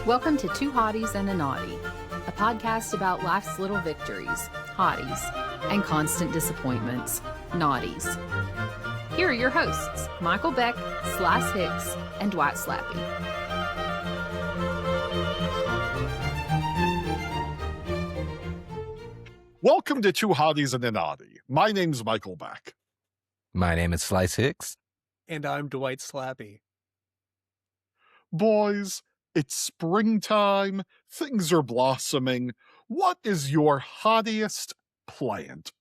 Welcome to Two Hotties and a Naughty, a podcast about life's little victories, hotties, and constant disappointments, naughties. Here are your hosts, Michael Beck, Hicks, and Dwight Slappe. Welcome to Two Hotties and a Naughty. My name's Michael Beck. My name is Hicks. And I'm Dwight Slappe. Boys, it's springtime. Things are blossoming. What is your hottiest plant?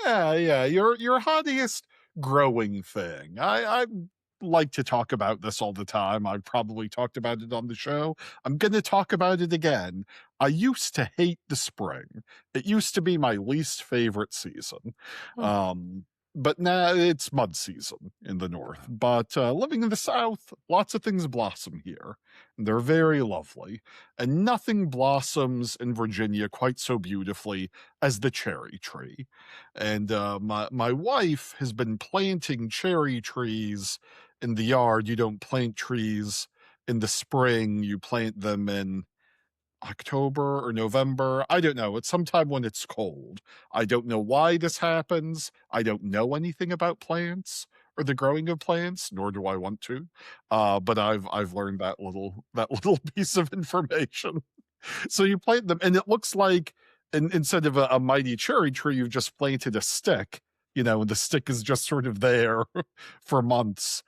Yeah, your hottiest growing thing. I like to talk about this all the time. I've probably talked about it on the show. I'm going to talk about it again. I used to hate the spring. It used to be my least favorite season. But now it's mud season in the north. But living in the south, lots of things blossom here. They're very lovely. And nothing blossoms in Virginia quite so beautifully as the cherry tree. And my wife has been planting cherry trees in the yard. You don't plant trees in the spring. You plant them in October or November. I don't know. It's sometime when it's cold. I don't know why this happens. I don't know anything about plants or the growing of plants, nor do I want to. But I've learned that little piece of information. So you plant them, and it looks like instead of a mighty cherry tree, you've just planted a stick, and the stick is just sort of there for months.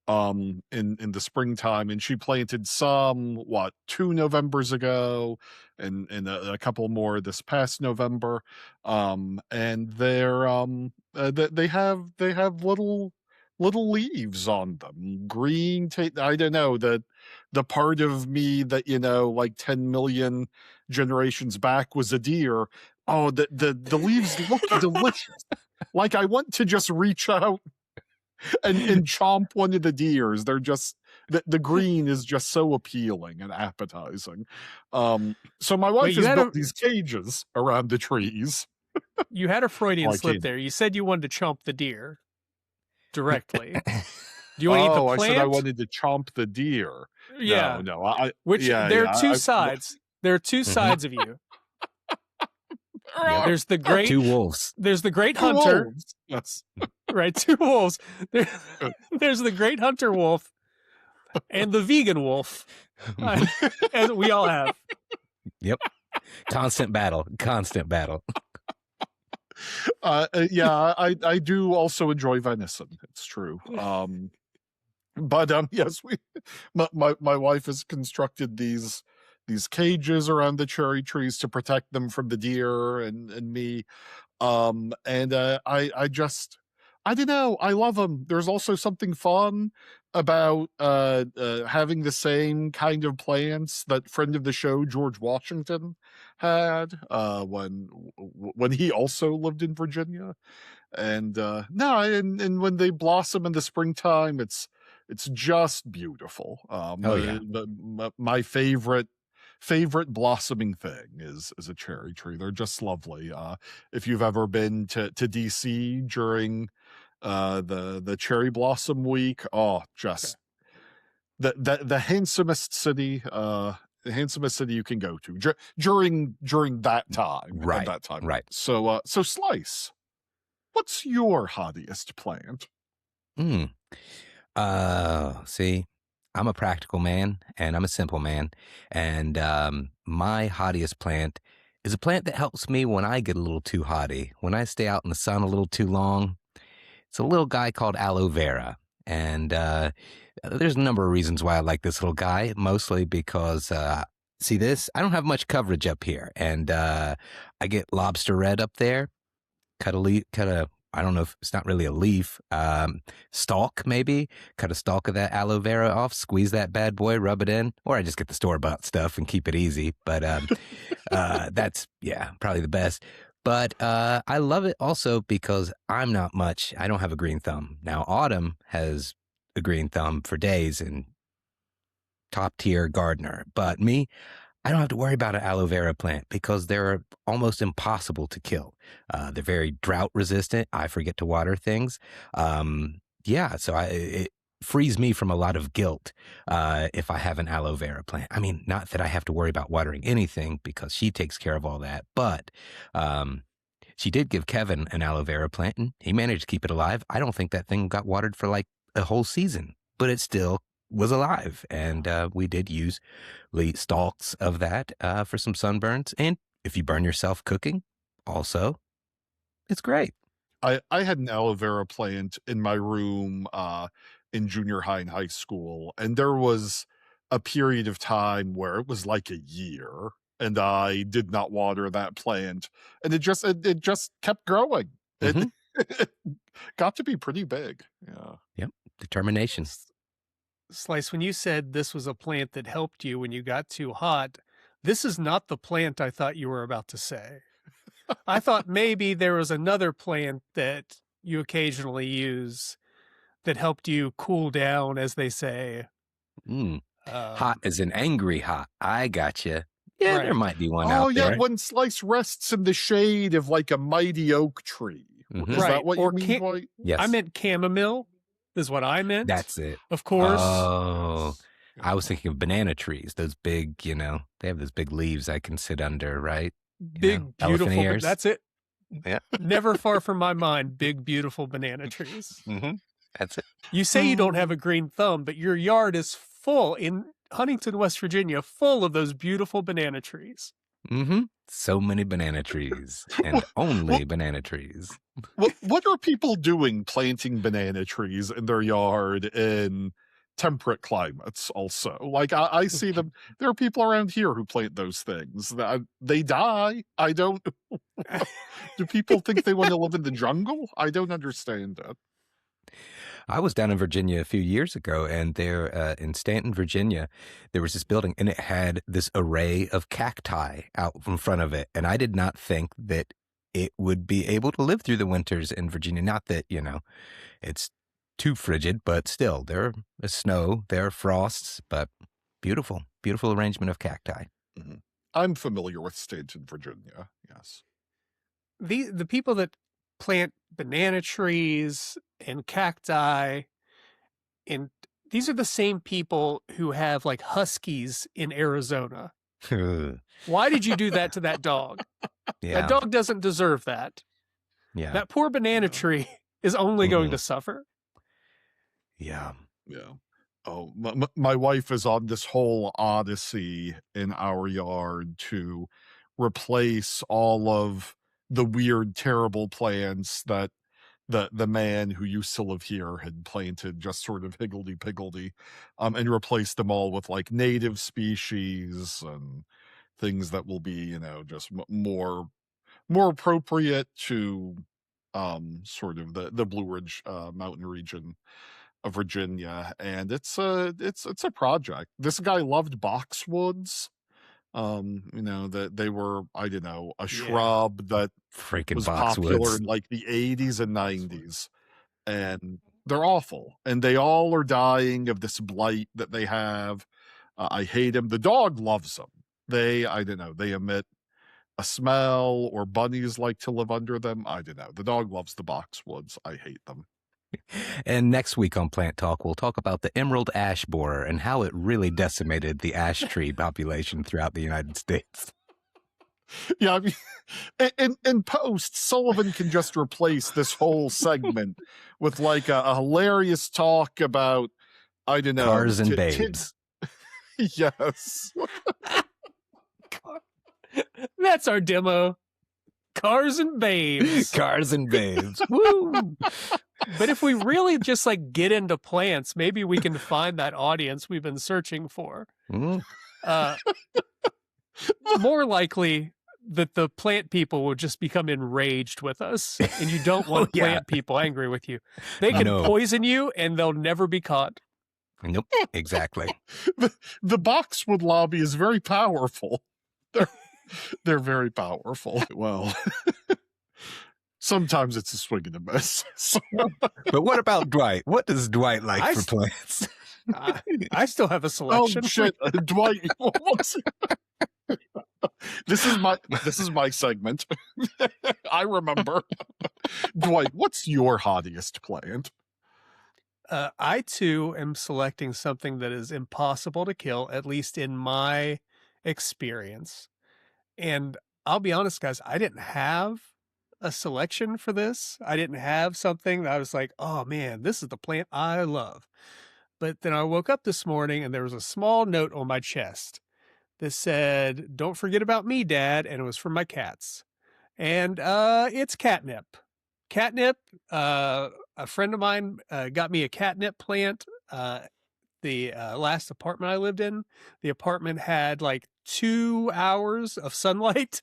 In the springtime, and she planted some 2 Novembers ago, and a couple more this past November, and they're they have little leaves on them, green. I don't know, the part of me that like 10 million generations back was a deer. Oh, the leaves look delicious. Like I want to just reach out and chomp one of the deers. They're just the green is just so appealing and appetizing. So my wife has built these cages around the trees. You had a Freudian slip there. You said you wanted to chomp the deer directly. Do you want to eat the plant? I said I wanted to chomp the deer. Yeah. No. There are two sides. There are two sides of you. Yeah. There's the great two wolves. There's the great hunter. Wolves. Yes. Right, two wolves. There's the great hunter wolf and the vegan wolf. As we all have. Yep. Constant battle. I do also enjoy venison. It's true. But yes, my wife has constructed these cages around the cherry trees to protect them from the deer and me. I don't know. I love them. There's also something fun about having the same kind of plants that friend of the show George Washington had when he also lived in Virginia. And and when they blossom in the springtime, it's just beautiful. My favorite blossoming thing is a cherry tree. They're just lovely. If you've ever been to DC during the cherry blossom week, just the handsomest city you can go to during that time. Right. At that time. Right. So Slice, what's your hottiest plant? See, I'm a practical man and I'm a simple man. And my hottiest plant is a plant that helps me when I get a little too hotty, when I stay out in the sun a little too long. It's a little guy called aloe vera. And there's a number of reasons why I like this little guy, mostly because, see this? I don't have much coverage up here. And I get lobster red up there, cut a I don't know if it's not really a leaf, stalk maybe, cut a stalk of that aloe vera off, squeeze that bad boy, rub it in, or I just get the store-bought stuff and keep it easy. But that's, probably the best. But I love it also because I don't have a green thumb. Now, Autumn has a green thumb for days and top tier gardener. But me, I don't have to worry about an aloe vera plant because they're almost impossible to kill. They're very drought resistant. I forget to water things. So frees me from a lot of guilt if I have an aloe vera plant. I mean, not that I have to worry about watering anything because she takes care of all that, but she did give Kevin an aloe vera plant and he managed to keep it alive. I don't think that thing got watered for like a whole season, but it still was alive. And we did use the stalks of that for some sunburns. And if you burn yourself cooking, also, it's great. I had an aloe vera plant in my room in junior high and high school, and there was a period of time where it was like a year, and I did not water that plant, and it just kept growing. Mm-hmm. It got to be pretty big. Yeah. Yep. Determination. Slice, when you said this was a plant that helped you when you got too hot, this is not the plant I thought you were about to say. I thought maybe there was another plant that you occasionally use that helped you cool down, as they say. Hot as an angry hot. I gotcha. Yeah, Right. there might be one Oh out yeah, there. when Slice rests in the shade of like a mighty oak tree. Mhm. Is Right, that what or you mean, Dwight? Yes, I meant chamomile, is what I meant. that's it. Of course. Oh, I was thinking of banana trees. Those big, they have those big leaves I can sit under, right? Big, elephant beautiful. ears. That's it. Yeah. Never far from my mind, big, beautiful banana trees. Mm-hmm. That's it. You say you don't have a green thumb, but your yard is full in Huntington, West Virginia, full of those beautiful banana trees. Mm-hmm. So many banana trees and only banana trees. What are people doing planting banana trees in their yard in temperate climates also? Like I see them, there are people around here who plant those things. They die. I don't do people think they want to live in the jungle? I don't understand it. I was down in Virginia a few years ago, and there in Stanton, Virginia, there was this building, and it had this array of cacti out in front of it. And I did not think that it would be able to live through the winters in Virginia. Not that, it's too frigid, but still, there is snow, there are frosts, but beautiful, beautiful arrangement of cacti. Mm-hmm. I'm familiar with Stanton, Virginia. Yes. The people that plant banana trees and cacti, and these are the same people who have like huskies in Arizona. Why did you do that to that dog? Yeah. That dog doesn't deserve that. Yeah. That poor banana tree is only going to suffer. Yeah. Yeah. Oh, my wife is on this whole odyssey in our yard to replace all of the weird, terrible plants that the man who used to live here had planted, just sort of higgledy-piggledy, and replace them all with like native species and things that will be, just more appropriate to sort of the Blue Ridge mountain region of Virginia. And it's a project. This guy loved boxwoods. That they were, I don't know, a shrub that Freaking was popular boxwoods. in like the 80s and 90s, and they're awful, and they all are dying of this blight that they have. I hate them. The dog loves them. I don't know, they emit a smell, or bunnies like to live under them. I don't know. The dog loves the boxwoods. I hate them. And next week on Plant Talk, we'll talk about the emerald ash borer and how it really decimated the ash tree population throughout the United States. Yeah, I mean, in post, Sullivan can just replace this whole segment with like a hilarious talk about, I don't know, Cars and babes. Yes. That's our demo. Cars and babes. Cars and babes. Woo! But if we really just like get into plants, maybe we can find that audience we've been searching for. Mm. More likely that the plant people will just become enraged with us, and you don't want plant people angry with you. They can poison you, and they'll never be caught. Nope, exactly. The boxwood lobby is very powerful. They're very powerful. Well, sometimes it's a swing and a miss. But what about Dwight? What does Dwight like for plants? I still have a selection. Oh shit, Dwight! This is my segment. I remember. Dwight, what's your hottiest plant? I too am selecting something that is impossible to kill, at least in my experience. And I'll be honest, guys, I didn't have a selection for this. I didn't have something that I was like, oh man, this is the plant I love. But then I woke up this morning and there was a small note on my chest that said, don't forget about me, Dad. And it was from my cats. And it's catnip. Catnip, a friend of mine got me a catnip plant. The last apartment I lived in, the apartment had like 2 hours of sunlight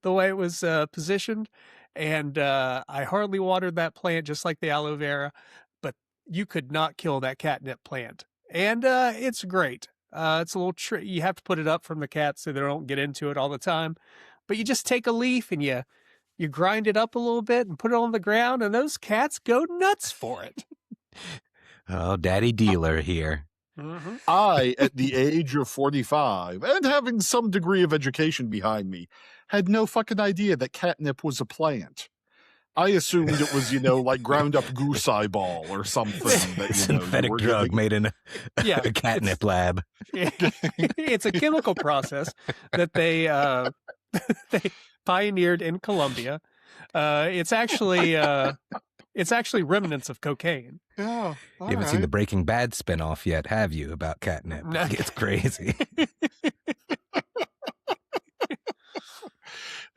the way it was positioned. And I hardly watered that plant, just like the aloe vera, but you could not kill that catnip plant. And it's great. It's a little trick. You have to put it up from the cats so they don't get into it all the time. But you just take a leaf and you grind it up a little bit and put it on the ground, and those cats go nuts for it. Oh, daddy dealer here. Mm-hmm. I, at the age of 45, and having some degree of education behind me, had no fucking idea that catnip was a plant. I assumed it was, like ground up goose eyeball or something. That, Synthetic drug made in a catnip lab. It's a chemical process that they pioneered in Colombia. It's actually remnants of cocaine. Yeah, you haven't seen the Breaking Bad spinoff yet, have you? About catnip? No. It's crazy.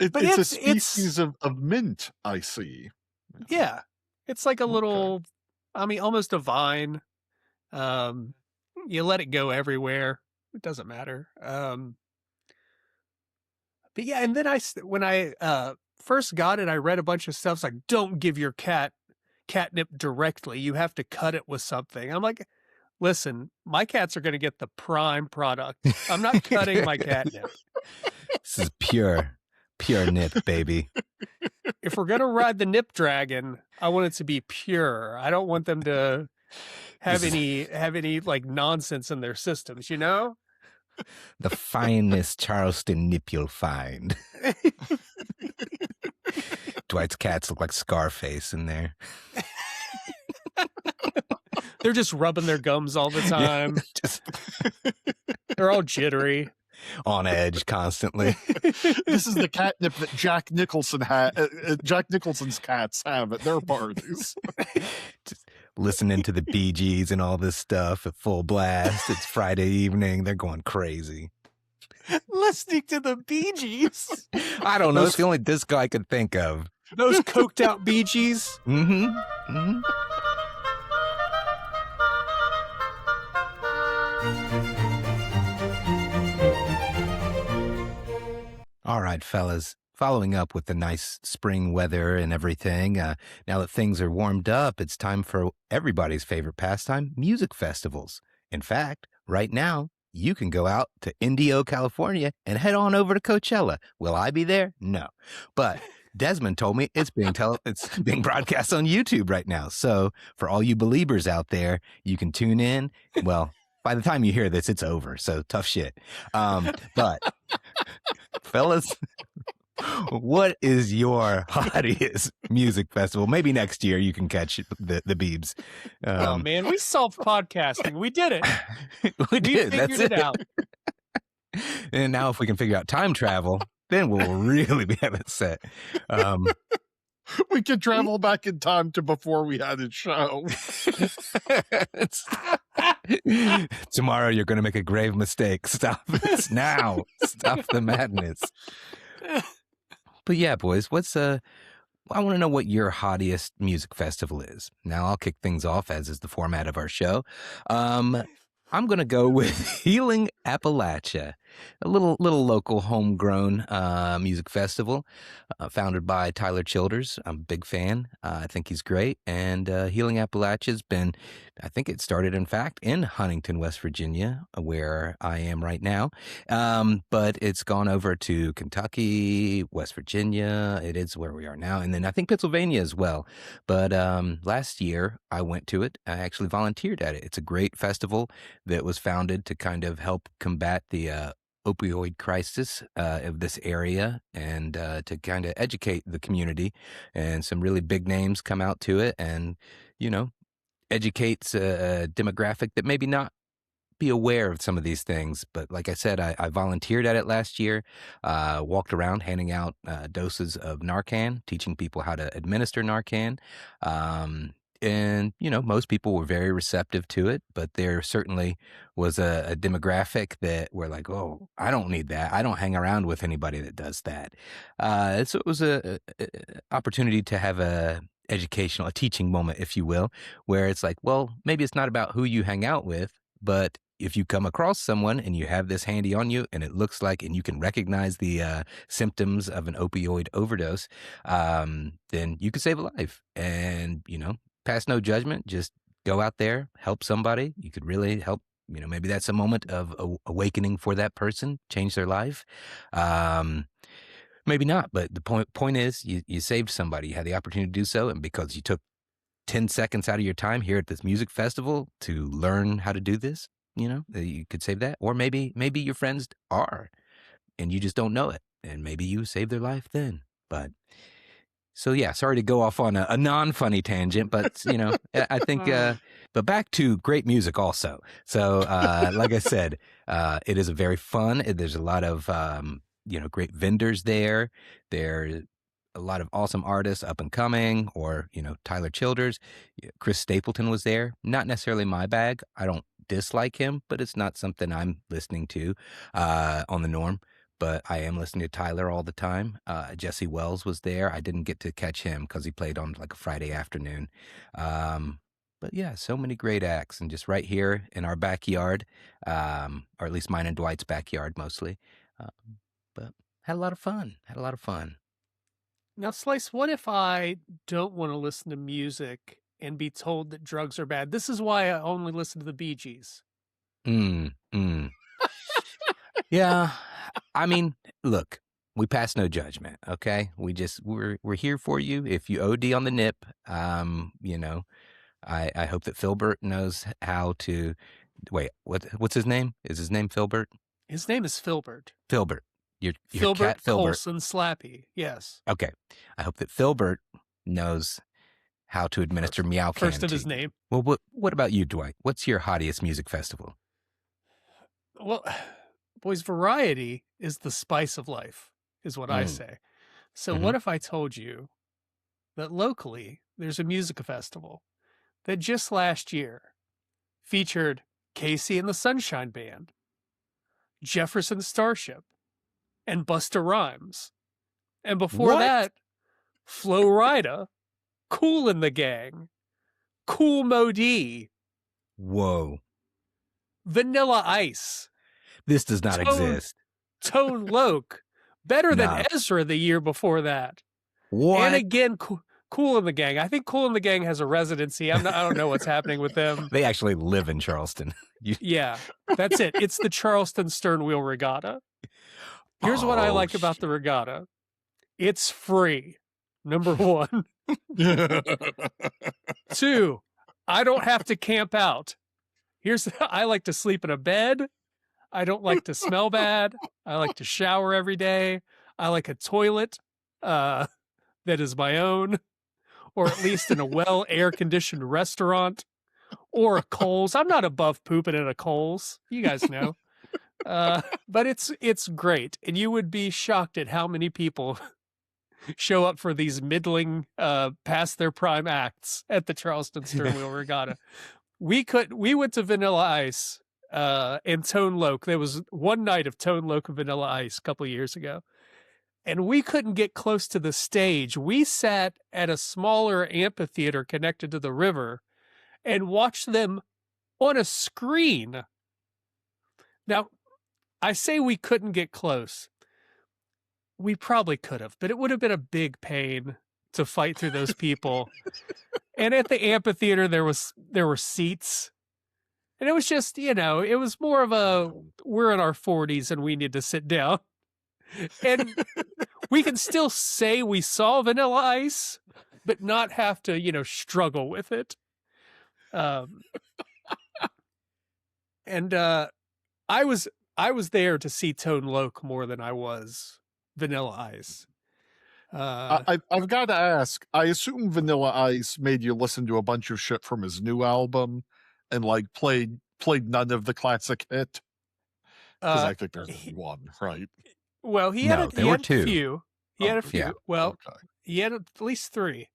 It's a species of mint, I see. Yeah, it's like a little, almost a vine. You let it go everywhere. It doesn't matter. But yeah, and then when I first got it, I read a bunch of stuff. It's like, don't give your cat catnip directly. You have to cut it with something. I'm like, listen, my cats are going to get the prime product. I'm not cutting my catnip. This is pure nip, baby. If we're going to ride the nip dragon, I want it to be pure. I don't want them to have any like nonsense in their systems, The finest Charleston nip you'll find. Dwight's cats look like Scarface in there. They're just rubbing their gums all the time. They're all jittery. On edge constantly. This is the catnip that Jack Nicholson's cats have at their parties. Just listening to the Bee Gees and all this stuff at full blast. It's Friday evening. They're going crazy. Listening to the Bee Gees? I don't know. It's the only disco I could think of. Those coked out Bee Gees? Mm-hmm. Mm-hmm. All right, fellas, following up with the nice spring weather and everything, now that things are warmed up, it's time for everybody's favorite pastime, music festivals. In fact, right now, you can go out to Indio, California, and head on over to Coachella. Will I be there? No. But Desmond told me it's being broadcast on YouTube right now. So for all you believers out there, you can tune in. Well, by the time you hear this, it's over. So tough shit. But fellas, what is your hottest music festival? Maybe next year you can catch the Beebs. Oh man, we solved podcasting. We did it. We did. Figured it out. And now if we can figure out time travel, then we'll really be having it set. We could travel back in time to before we had a show. Tomorrow you're going to make a grave mistake. Stop this now. Stop the madness. But yeah, boys, I want to know what your hottest music festival is. Now I'll kick things off, as is the format of our show. I'm going to go with Healing Appalachia, a little local homegrown music festival founded by Tyler Childers. I'm a big fan. I think he's great. And Healing Appalachia's been, I think it started, in fact, in Huntington, West Virginia, where I am right now. But it's gone over to Kentucky, West Virginia. It is where we are now. And then I think Pennsylvania as well. But last year I went to it. I actually volunteered at it. It's a great festival that was founded to kind of help combat the opioid crisis of this area, and to kind of educate the community. And some really big names come out to it, and educates a demographic that maybe not be aware of some of these things. But like I said, I volunteered at it last year, walked around handing out doses of Narcan, teaching people how to administer Narcan. And, most people were very receptive to it, but there certainly was a demographic that were like, oh, I don't need that. I don't hang around with anybody that does that. So it was a opportunity to have a teaching moment, if you will, where it's like, well, maybe it's not about who you hang out with, but if you come across someone and you have this handy on you and it looks like, and you can recognize the symptoms of an opioid overdose, then you could save a life. And, pass no judgment, just go out there, help somebody. You could really help, maybe that's a moment of awakening for that person, change their life. Maybe not, but the point is you saved somebody. You had the opportunity to do so, and because you took 10 seconds out of your time here at this music festival to learn how to do this, you could save that. Or maybe your friends are, and you just don't know it, and maybe you saved their life then. But so, yeah, sorry to go off on a non-funny tangent, but, I think, but back to great music also. So, like I said, it is a very fun, there's a lot of, great vendors there. There a lot of awesome artists up and coming, or, Tyler Childers. Chris Stapleton was there. Not necessarily my bag. I don't dislike him, but it's not something I'm listening to on the norm. But I am listening to Tyler all the time. Jesse Wells was there. I didn't get to catch him because he played on like a Friday afternoon. But yeah, so many great acts, and just right here in our backyard, or at least mine and Dwight's backyard mostly. But had a lot of fun. Now, Slice, what if I don't want to listen to music and be told that drugs are bad? This is why I only listen to the Bee Gees. Yeah. I mean, look, we pass no judgment, okay? We're here for you. If you OD on the nip, I hope that Filbert knows how to wait, what's his name? Is his name Filbert? His name is Filbert. Filbert. Your Filbert cat Filbert. Colson Slappe, yes. Okay. I hope that Filbert knows how to administer meow candy. First of his name. Well, what about you, Dwight? What's your hottiest music festival? Well, boys, variety is the spice of life, is what I say. So what if I told you that locally there's a music festival that just last year featured Casey and the Sunshine Band, Jefferson Starship, and Busta Rhymes. And before that, Flo Rida, Kool and the Gang, Kool Mo D. Whoa. Vanilla Ice. This does not exist. Tone Loc. Better than Ezra the year before that. What? And again, Kool and the Gang. I think Kool and the Gang has a residency. I don't know what's happening with them. They actually live in Charleston. Yeah, that's it. It's the Charleston Sternwheel Regatta. Here's what I like about the regatta. It's free, number one. 2, I don't have to camp out. I like to sleep in a bed. I don't like to smell bad. I like to shower every day. I like a toilet that is my own, or at least in a well air-conditioned restaurant, or a Kohl's. I'm not above pooping at a Kohl's. You guys know. But it's great, and you would be shocked at how many people show up for these middling, past their prime acts at the Charleston Sternwheel Regatta. We went to Vanilla Ice and Tone Loc. There was one night of Tone Loc and Vanilla Ice a couple of years ago, and we couldn't get close to the stage. We sat at a smaller amphitheater connected to the river and watched them on a screen. Now, I say we couldn't get close. We probably could have, but it would have been a big pain to fight through those people. And at the amphitheater, there were seats. And it was just, it was more of a, we're in our 40s and we need to sit down. And we can still say we saw Vanilla Ice, but not have to, struggle with it. And I was there to see Tone Loc more than I was Vanilla Ice. I've got to ask. I assume Vanilla Ice made you listen to a bunch of shit from his new album, and like played none of the classic hit. Because I think there's only one, right? Well, he No, had there were a two. few. He had a few. Yeah. Well, Okay. he had at least 3.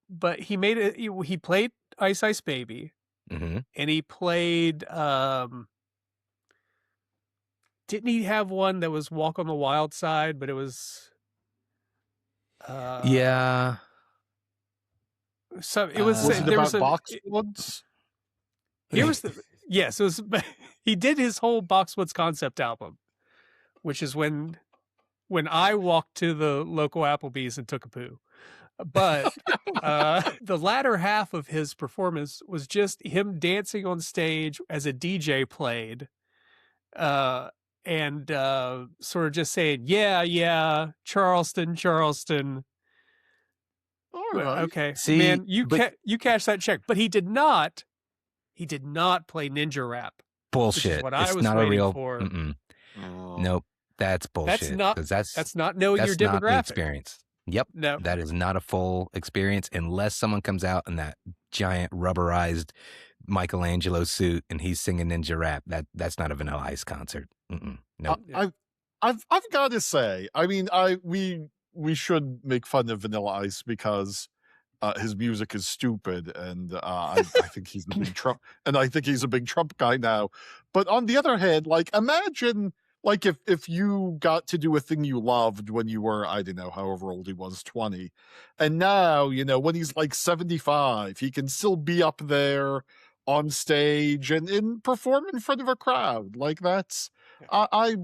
But he made it. He played Ice Ice Baby, Mm-hmm. and he played. Didn't he have one that was Walk on the Wild Side? But it was. Yeah. So it was. Was it there about was boxwoods? Here was the yes. It was. He did his whole Boxwoods concept album, which is when I walked to the local Applebee's and took a poo. But the latter half of his performance was just him dancing on stage as a DJ played, and sort of just saying, "Yeah, Charleston." All right. Okay, See, man, you but- you cash that check. But he did not play ninja rap. Bullshit. what I It's was not a waiting real. for. Oh. Nope. That's bullshit. 'cause That's not knowing your that's not the demographic. experience. Yep. No. That is not a full experience unless someone comes out in that giant rubberized Michelangelo suit and he's singing ninja rap. That's not a Vanilla Ice concert. Nope. I've got to say, I mean, we should make fun of Vanilla Ice because his music is stupid, and I think he's a big Trump, and I think he's a big Trump guy now. But on the other hand, like, imagine like if you got to do a thing you loved when you were, I don't know, however old he was, 20, and now, you know, when he's like 75, he can still be up there on stage and perform in front of a crowd. Like, that's I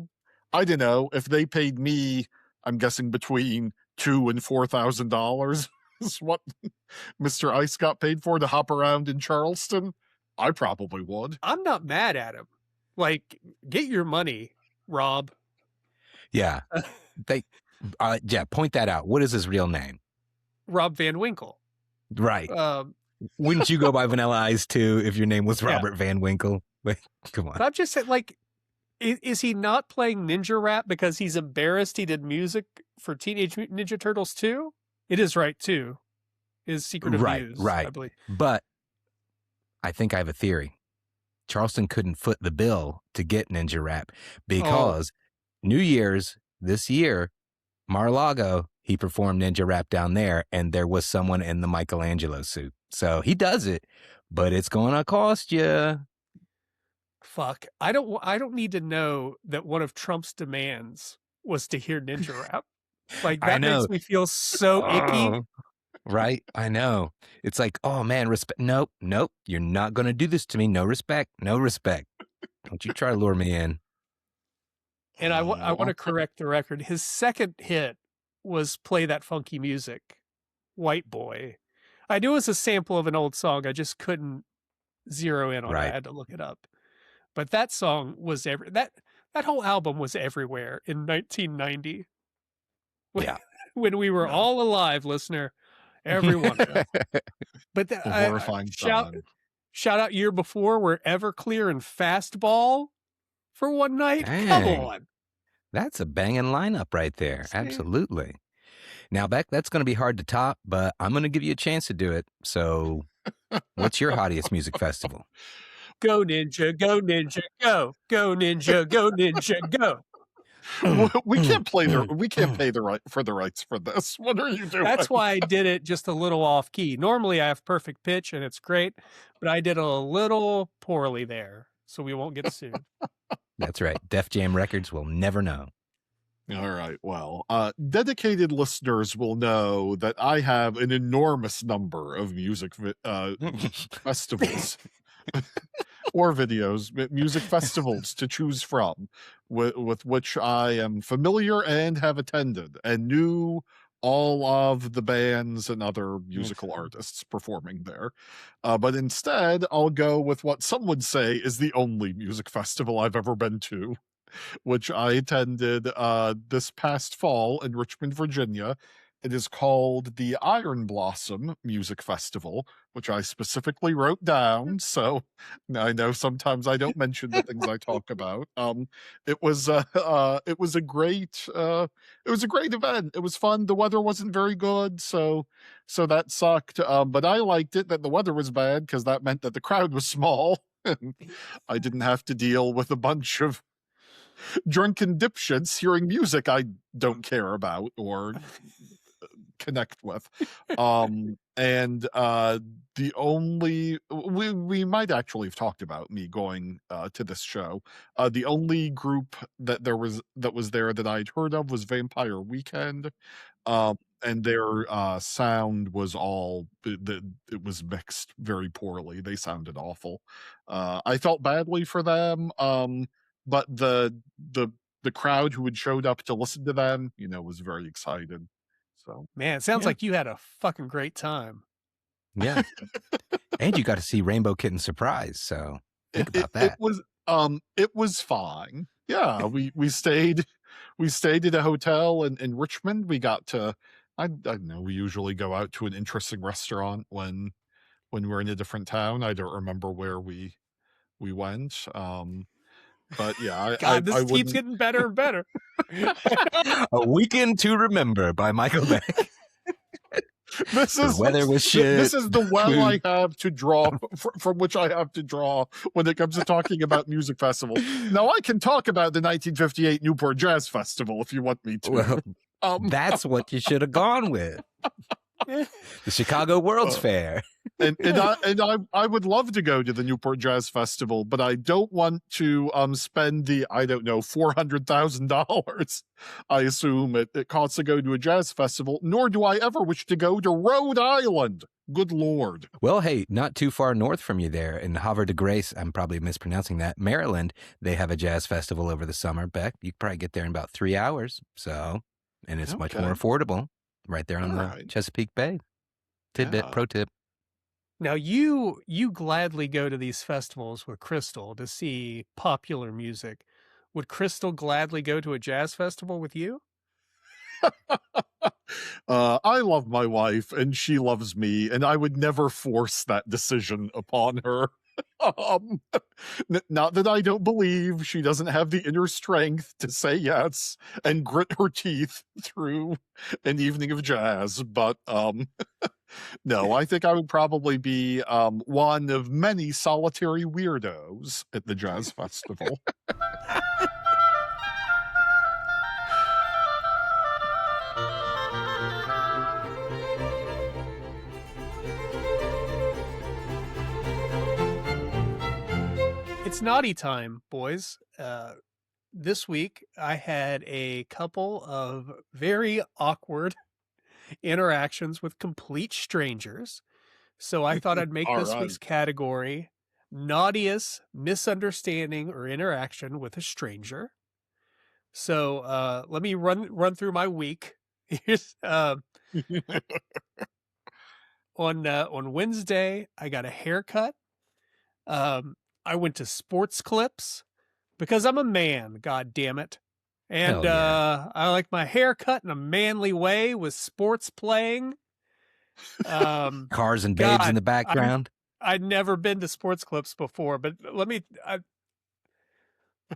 don't know, if they paid me, I'm guessing between $2,000 and $4,000 is what Mr. Ice got paid for to hop around in Charleston, I probably would. I'm not mad at him. Like, get your money, Rob. Yeah. Point that out. What is his real name? Rob Van Winkle. Right. Um, Wouldn't you go by Vanilla Ice too if your name was Yeah. Robert Van Winkle? Like, come but on. I'm just saying, like, is he not playing ninja rap because he's embarrassed he did music for Teenage Mutant Ninja Turtles 2? It is right, too. Is Secret of Right, Muse, right. I believe. But I think I have a theory. Charleston couldn't foot the bill to get ninja rap because New Year's this year, Mar-a-Lago, he performed ninja rap down there, and there was someone in the Michelangelo suit. So he does it, but it's going to cost you. Fuck. I don't need to know that one of Trump's demands was to hear ninja rap. Like, I that know. makes me feel so icky. Oh, right? I know. It's like, oh man, respect. Nope. You're not going to do this to me. No respect. Don't you try to lure me in. And I want to correct the record. His second hit was Play That Funky Music, White Boy. I knew it was a sample of an old song. I just couldn't zero in on it. Right. I had to look it up. But that song was that whole album was everywhere in 1990. Yeah. When we were all alive, listener. Everyone. But The horrifying song. shout out year before were Everclear and Fastball for one night. Come Dang. on. That's a banging lineup right there. See? Absolutely. Now, Beck, that's going to be hard to top, but I'm going to give you a chance to do it. So, what's your hottiest music festival? Go ninja, go ninja, go. Go ninja, go ninja, go. We can't play we can't pay for the rights for this. What are you doing? That's why I did it just a little off key. Normally I have perfect pitch and it's great, but I did a little poorly there, so we won't get sued. That's right. Def Jam Records will never know. All right. Well, dedicated listeners will know that I have an enormous number of music festivals or videos, music festivals to choose from, with which I am familiar and have attended, and knew all of the bands and other musical artists performing there. But instead, I'll go with what some would say is the only music festival I've ever been to, which I attended this past fall in Richmond, Virginia, It is called the Iron Blossom Music Festival, which I specifically wrote down. So I know sometimes I don't mention the things I talk about. It was a great event. It was fun. The weather wasn't very good, so that sucked. But I liked it that the weather was bad because that meant that the crowd was small. And I didn't have to deal with a bunch of drunken dipshits hearing music I don't care about or connect with. The only we might actually have talked about me going to this show. The only group that was there that I'd heard of was Vampire Weekend. And their sound was it was mixed very poorly. They sounded awful. I felt badly for them. But the crowd who had showed up to listen to them, was very excited. So, man, it sounds like you had a fucking great time. Yeah. And you got to see Rainbow Kitten Surprise. So think about that. It was fine. Yeah. We stayed at a hotel in Richmond. We got to, I don't know, we usually go out to an interesting restaurant when we're in a different town. I don't remember where we went. But yeah, this keeps getting better and better. A Weekend to Remember by Michael Beck. The weather was shit. This is the well I have to draw from which I have to draw when it comes to talking about music festivals. Now I can talk about the 1958 Newport Jazz Festival if you want me to. Well, that's what you should have gone with. The Chicago World's Fair. And I would love to go to the Newport Jazz Festival, but I don't want to spend the, I don't know, $400,000 I assume it costs to go to a jazz festival, nor do I ever wish to go to Rhode Island. Good Lord. Well, hey, not too far north from you there in Havre de Grace, I'm probably mispronouncing that, Maryland, they have a jazz festival over the summer. Beck, you could probably get there in about 3 hours. So, and it's much more affordable right there on the Chesapeake Bay. Tidbit, pro tip. Now, you gladly go to these festivals with Crystal to see popular music. Would Crystal gladly go to a jazz festival with you? I love my wife and she loves me, and I would never force that decision upon her. Not that I don't believe she doesn't have the inner strength to say yes and grit her teeth through an evening of jazz, but no, I think I would probably be one of many solitary weirdos at the jazz festival. It's naughty time, boys. This week, I had a couple of very awkward interactions with complete strangers. So I thought I'd make this week's category naughtiest misunderstanding or interaction with a stranger. So let me run through my week. Here's on Wednesday, I got a haircut. I went to Sports Clips because I'm a man, god damn it. And I like my hair cut in a manly way with sports playing. Cars and babes in the background. I'd never been to Sports Clips before, but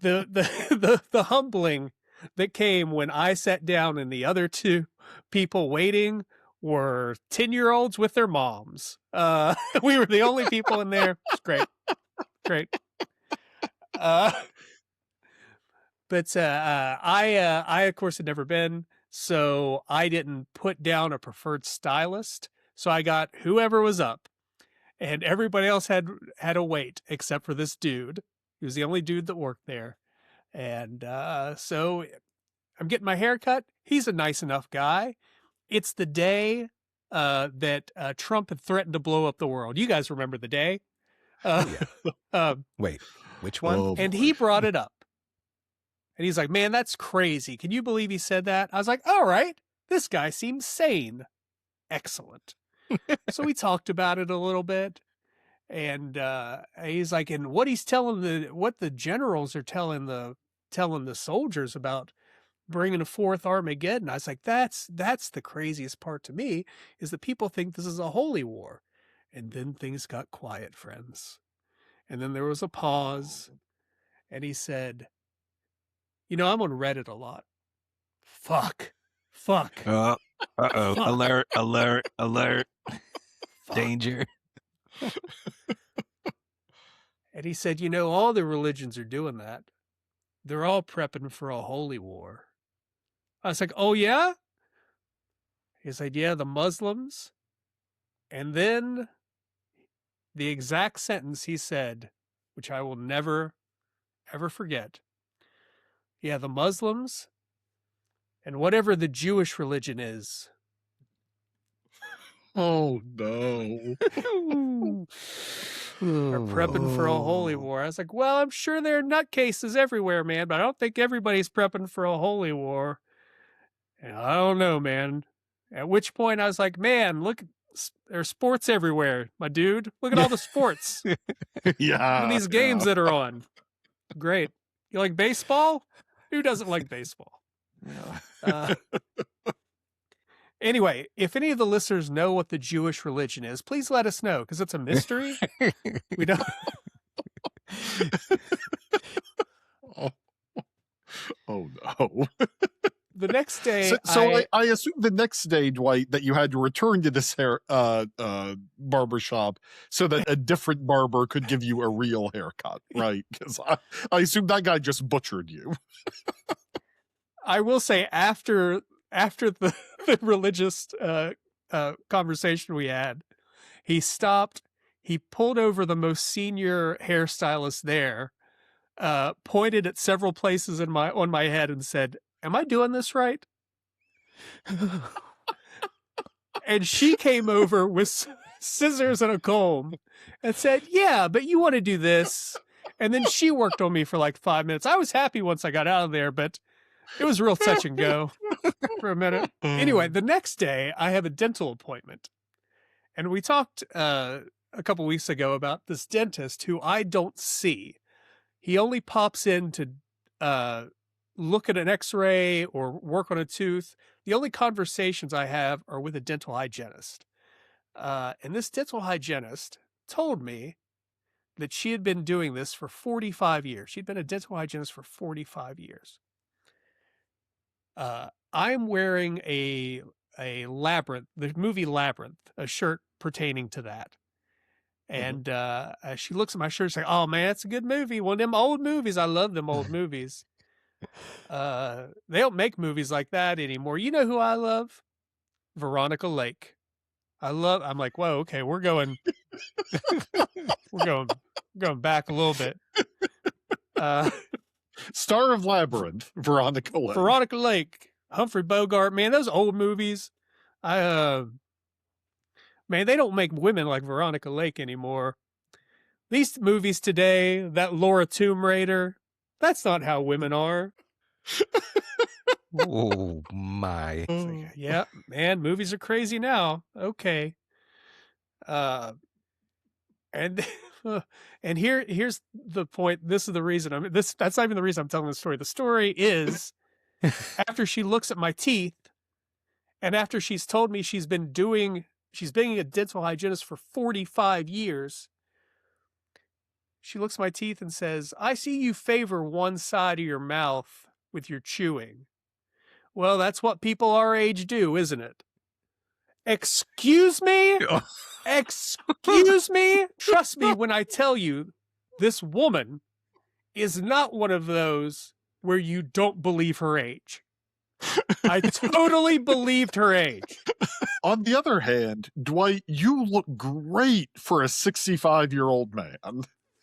the humbling that came when I sat down and the other two people waiting were 10-year-olds with their moms. We were the only people in there. It's great. Great. But I of course had never been, so I didn't put down a preferred stylist. So I got whoever was up, and everybody else had to wait except for this dude. He was the only dude that worked there. And so I'm getting my hair cut. He's a nice enough guy. It's the day that Trump had threatened to blow up the world. You guys remember the day? Wait, which one? And he brought it up. And he's like, man, that's crazy. Can you believe he said that? I was like, all right, this guy seems sane. Excellent. So we talked about it a little bit. And he's like, and what he's telling what the generals are telling the soldiers about bringing a fourth Armageddon. I was like, that's the craziest part to me, is that people think this is a holy war. And then things got quiet, friends. And then there was a pause, and he said, I'm on Reddit a lot. Fuck. Uh-oh. Fuck. Alert. Fuck. Danger. And he said, all the religions are doing that. They're all prepping for a holy war. I was like, oh, yeah? He said, yeah, the Muslims. And then the exact sentence he said, which I will never, ever forget. Yeah, the Muslims and whatever the Jewish religion is. Oh, no. Are prepping for a holy war. I was like, well, I'm sure there are nutcases everywhere, man, but I don't think everybody's prepping for a holy war. And I don't know, man. At which point I was like, man, look, there's sports everywhere, my dude. Look at all the sports. Yeah. Look at these games that are on. Great. You like baseball? Who doesn't like baseball? Anyway, if any of the listeners know what the Jewish religion is, please let us know, because it's a mystery. We don't. Oh no. The next day, I assume the next day, Dwight, that you had to return to this barber shop so that a different barber could give you a real haircut, right? Because I assume that guy just butchered you. I will say, after the religious conversation we had, he stopped. He pulled over the most senior hairstylist there, pointed at several places on my head, and said, "Am I doing this right?" And she came over with scissors and a comb and said, "Yeah, but you want to do this." And then she worked on me for like 5 minutes. I was happy once I got out of there, but it was real touch and go for a minute. Anyway, the next day I have a dental appointment. And we talked a couple weeks ago about this dentist who I don't see. He only pops in to look at an x-ray or work on a tooth. The only conversations I have are with a dental hygienist. And this dental hygienist told me that she had been doing this for 45 years. She'd been a dental hygienist for 45 years. I'm wearing a Labyrinth, the movie Labyrinth, a shirt pertaining to that. And she looks at my shirt and says, "Oh man, it's a good movie. One of them old movies. I love them old movies." They don't make movies like that anymore. You know who I love? Veronica Lake. I'm like, whoa, okay, we're going back a little bit. Star of Labyrinth, Veronica Lake. Veronica Lake, Humphrey Bogart, man, those old movies. Man, they don't make women like Veronica Lake anymore. These movies today, that Laura Tomb Raider, that's not how women are. Oh my. Like, yeah, man, movies are crazy now. Okay. And here's the point. This is the reason that's not even the reason I'm telling the story. The story is after she looks at my teeth, and after she's told me she's being a dental hygienist for 45 years, she looks at my teeth and says, "I see you favor one side of your mouth with your chewing." Well, that's what people our age do, isn't it? Excuse me? Excuse me? Trust me when I tell you, this woman is not one of those where you don't believe her age. I totally believed her age. On the other hand, Dwight, you look great for a 65-year-old man.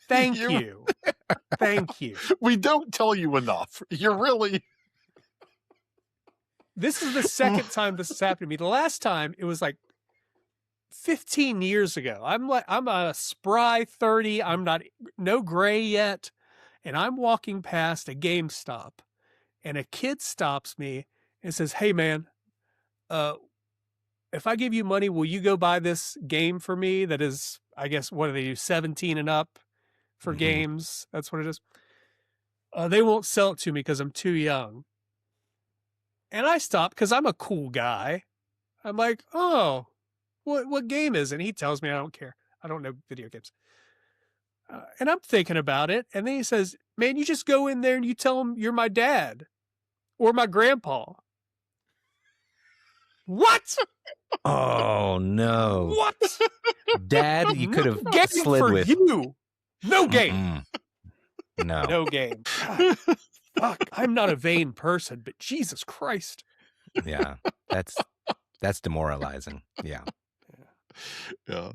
Thank you. Thank you. We don't tell you enough. You're really... This is the second time this has happened to me. The last time, it was like 15 years ago. I'm a spry 30. I'm no gray yet. And I'm walking past a GameStop, and a kid stops me and says, "Hey man, if I give you money, will you go buy this game for me that is, I guess, what do they do, 17 and up for games?" That's what it is. They won't sell it to me because I'm too young. And I stop because I'm a cool guy. I'm like, oh, what game is it? And he tells me I don't care. I don't know video games. And I'm thinking about it. And then he says, man, you just go in there and you tell him you're my dad or my grandpa. What? Oh, no. What? Dad, you could have Game slid for with. you. No game. No. No game. God, fuck. I'm not a vain person, but Jesus Christ. Yeah. That's demoralizing. Yeah. Yeah. Yeah.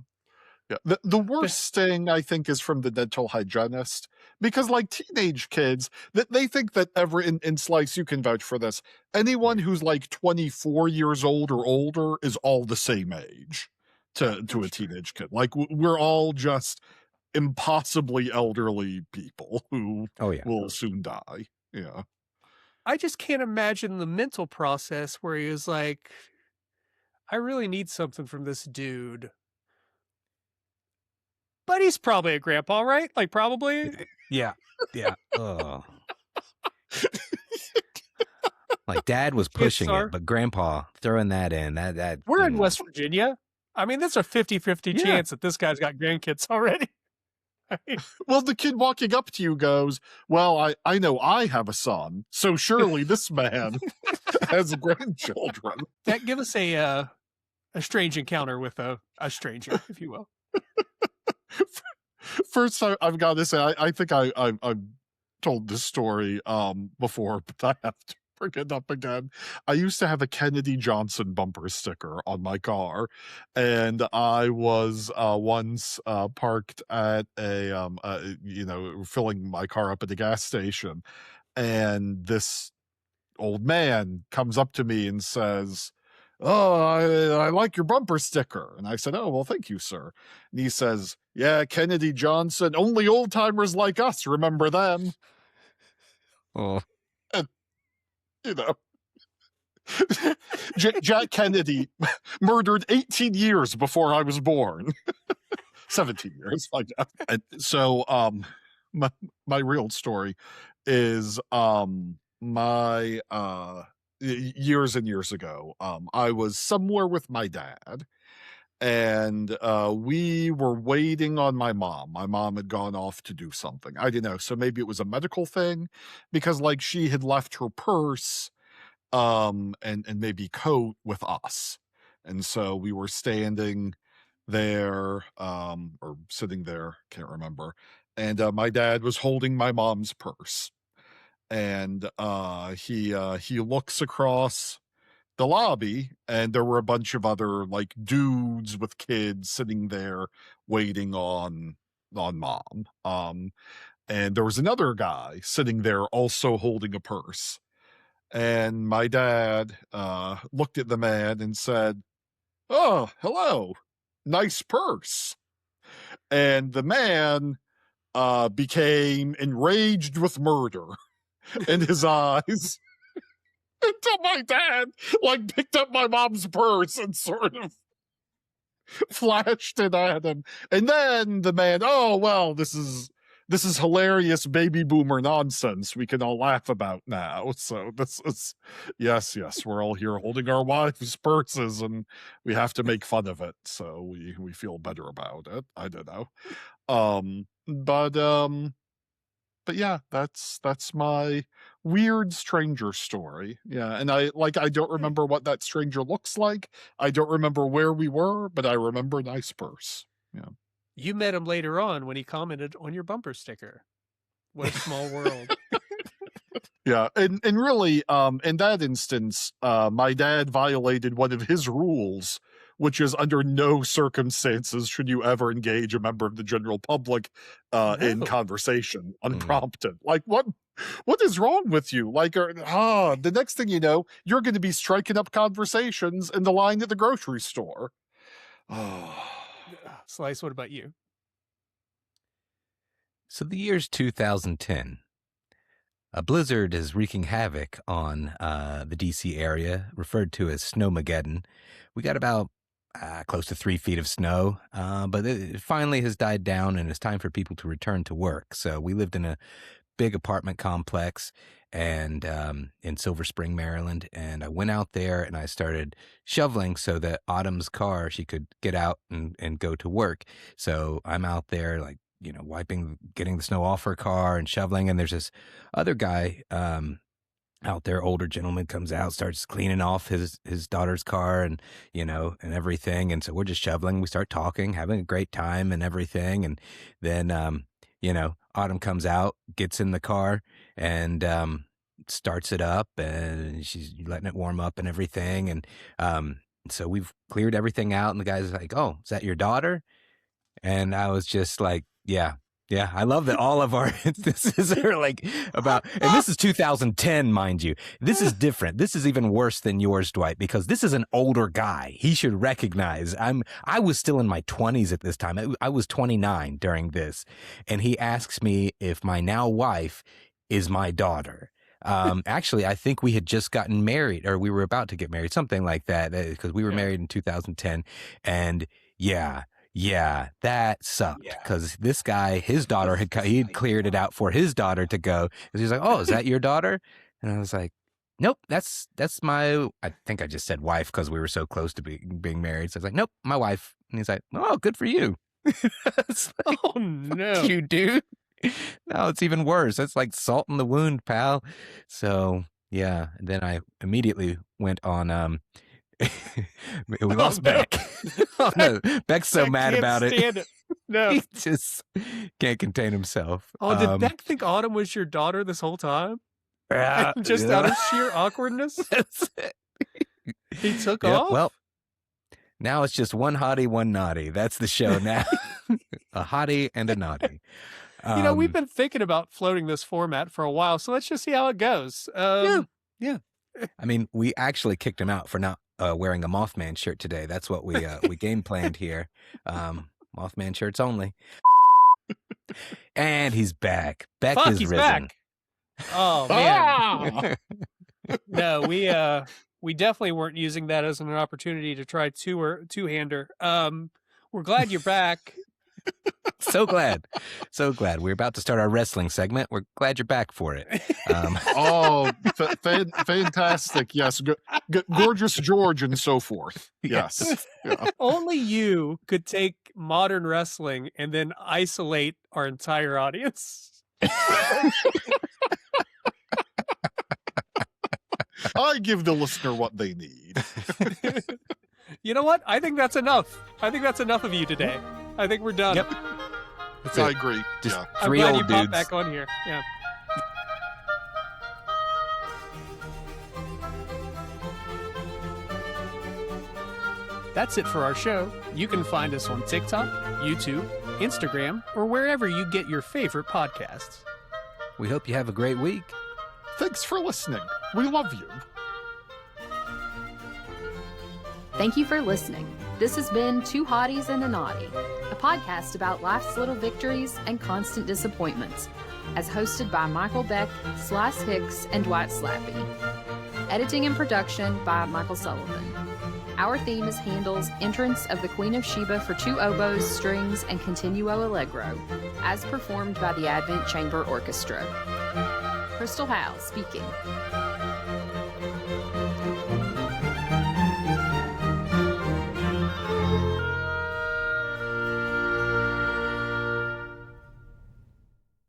The worst thing, I think, is from the dental hygienist, because like teenage kids, they think that in Slice, you can vouch for this, anyone who's like 24 years old or older is all the same age to a teenage kid. Like we're all just impossibly elderly people who will soon die. Yeah. I just can't imagine the mental process where he was like, I really need something from this dude. But he's probably a grandpa, right? Like, probably. Yeah. Yeah. Oh. Like Dad was pushing it, but Grandpa throwing that in. That We're in West Virginia. I mean, that's a 50-50 chance that this guy's got grandkids already. Well, the kid walking up to you goes, well, I know I have a son, so surely this man has grandchildren. That give us a strange encounter with a stranger, if you will. First, I've got to say, I think I've told this story before, but I have to bring it up again. I used to have a Kennedy Johnson bumper sticker on my car, and I was once parked at filling my car up at the gas station, and this old man comes up to me and says, oh, I like your bumper sticker. And I said, oh, well, thank you, sir. And he says, yeah, Kennedy Johnson, only old timers like us remember them. Oh. And, Jack Kennedy murdered 18 years before I was born. 17 years, like that. And so my real story is my years and years ago, I was somewhere with my dad, and we were waiting on my mom. My mom had gone off to do something. I didn't know. So maybe it was a medical thing, because like she had left her purse and maybe coat with us. And so we were standing there or sitting there, can't remember. And my dad was holding my mom's purse. And he looks across the lobby, and there were a bunch of other like dudes with kids sitting there waiting on mom. And there was another guy sitting there also holding a purse. And my dad looked at the man and said, oh, hello, nice purse. And the man became enraged with murder in his eyes until my dad like picked up my mom's purse and sort of flashed it at him. And then the man, oh, well, this is hilarious baby boomer nonsense we can all laugh about now. So this is, yes, we're all here holding our wives' purses, and we have to make fun of it. So we feel better about it. I don't know. But yeah, that's my weird stranger story. Yeah, and I don't remember what that stranger looks like. I don't remember where we were, but I remember nice purse. Yeah. You met him later on when he commented on your bumper sticker. What a small world. Yeah, and really, in that instance, my dad violated one of his rules, which is under no circumstances should you ever engage a member of the general public in conversation unprompted. Like, what is wrong with you? Like, the next thing you know, you're going to be striking up conversations in the line at the grocery store. Oh. Slice, what about you? So the year's 2010. A blizzard is wreaking havoc on the D.C. area, referred to as Snowmageddon. We got about close to 3 feet of snow, but it finally has died down, and it's time for people to return to work. So we lived in a big apartment complex and in Silver Spring, Maryland. And I went out there and I started shoveling so that Autumn's car, she could get out and go to work. So I'm out there like, wiping, getting the snow off her car and shoveling. And there's this other guy out there, older gentleman, comes out, starts cleaning off his daughter's car and, and everything. And so we're just shoveling. We start talking, having a great time and everything. And then, Autumn comes out, gets in the car and starts it up and she's letting it warm up and everything. And so we've cleared everything out. And the guy's like, "Oh, is that your daughter?" And I was just like, yeah, I love that all of our instances are like about, and this is 2010, mind you. This is different. This is even worse than yours, Dwight, because this is an older guy. He should recognize I was still in my 20s at this time. I was 29 during this. And he asks me if my now wife is my daughter. Actually, I think we had just gotten married, or we were about to get married, something like that, because we were married in 2010. And yeah, that sucked because this guy, his daughter he'd cleared it out for his daughter to go. Because he's like, "Oh, is that your daughter?" And I was like, "Nope, that's my." I think I just said wife because we were so close to being married. So I was like, "Nope, my wife." And he's like, "Oh, good for you." Like, oh no, you dude. No, it's even worse. It's like salt in the wound, pal. So yeah, and then I immediately went on. We lost Beck. Oh, no. Beck's so mad about it. No, he just can't contain himself. Oh, did Beck think Autumn was your daughter this whole time? Just out of sheer awkwardness? He took off? Well, now it's just one hottie, one naughty. That's the show now. A hottie and a naughty. We've been thinking about floating this format for a while, so let's just see how it goes. Yeah. I mean, we actually kicked him out for not wearing a Mothman shirt today. That's what we game planned here. Mothman shirts only. And he's back. Beck is he's risen. Back. Oh man. No, we definitely weren't using that as an opportunity to try two-hander. We're glad you're back. So glad. We're about to start our wrestling segment. We're glad you're back for it. Fantastic. Yes. Gorgeous George and so forth. Yes. Yeah. Only you could take modern wrestling and then isolate our entire audience. I give the listener what they need. You know what? I think that's enough. I think that's enough of you today. I think we're done. Yep. I agree. Just yeah. three I'm glad old you dudes. popped back on here. Yeah. That's it for our show. You can find us on TikTok, YouTube, Instagram, or wherever you get your favorite podcasts. We hope you have a great week. Thanks for listening. We love you. Thank you for listening. This has been Two Hotties and a Naughty, a podcast about life's little victories and constant disappointments, as hosted by Michael Beck, Hicks, and Dwight Slappe. Editing and production by Michael Sullivan. Our theme is Handel's Entrance of the Queen of Sheba for Two Oboes, Strings, and Continuo Allegro, as performed by the Advent Chamber Orchestra. Crystal Howe speaking.